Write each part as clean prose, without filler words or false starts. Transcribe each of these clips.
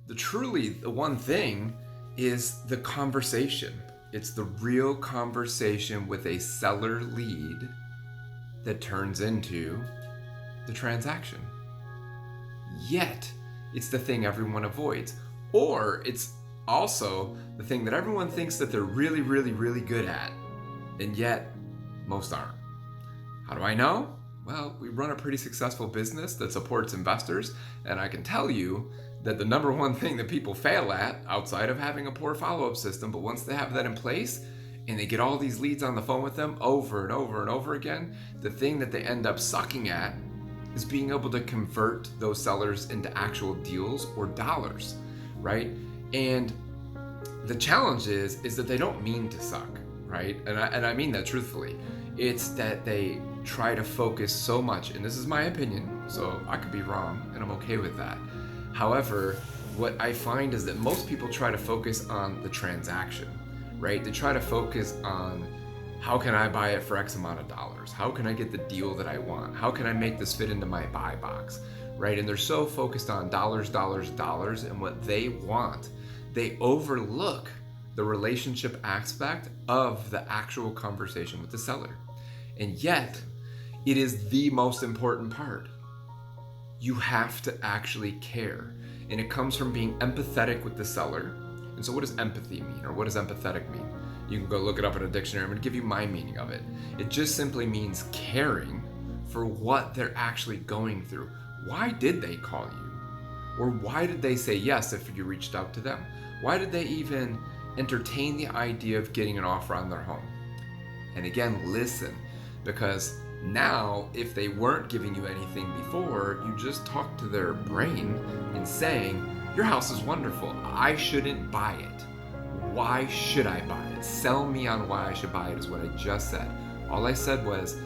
The one thing is the conversation. It's the real conversation with a seller lead that turns into the transaction. Yet, it's the thing everyone avoids. Or it's also the thing that everyone thinks that they're really, really, really good at. And yet, most aren't. How do I know? Well, we run a pretty successful business that supports investors, and I can tell you that the number one thing that people fail at, outside of having a poor follow-up system, but once they have that in place and they get all these leads on the phone with them over and over and over again, the thing that they end up sucking at is being able to convert those sellers into actual deals or dollars, right? And the challenge is that they don't mean to suck, right? And I mean that truthfully. It's that they try to focus so much, and this is my opinion, so I could be wrong, and I'm okay with that. However, what I find is that most people try to focus on the transaction, right? They try to focus on how can I buy it for X amount of dollars? How can I get the deal that I want? How can I make this fit into my buy box, right? And they're so focused on dollars, dollars, dollars, and what they want. They overlook the relationship aspect of the actual conversation with the seller. And yet, it is the most important part. You have to actually care. And it comes from being empathetic with the seller. And so what does empathy mean, or what does empathetic mean? You can go look it up in a dictionary. I'm going to give you my meaning of it. It just simply means caring for what they're actually going through. Why did they call you? Or why did they say yes if you reached out to them? Why did they even entertain the idea of getting an offer on their home? And again, listen, because now, if they weren't giving you anything before, you just talked to their brain and saying, your house is wonderful. I shouldn't buy it. Why should I buy it? Sell me on why I should buy it is what I just said. All I said was,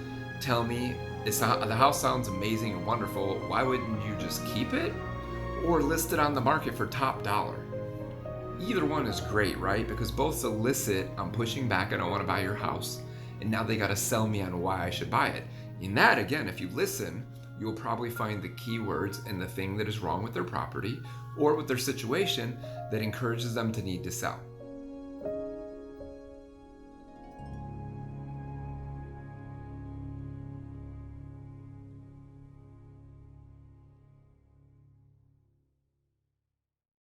tell me, the house sounds amazing and wonderful. Why wouldn't you just keep it or list it on the market for top dollar? Either one is great, right? Because both solicit, I'm pushing back, I don't want to buy your house. And now they got to sell me on why I should buy it. In that, again, if you listen, you'll probably find the keywords and the thing that is wrong with their property or with their situation that encourages them to need to sell.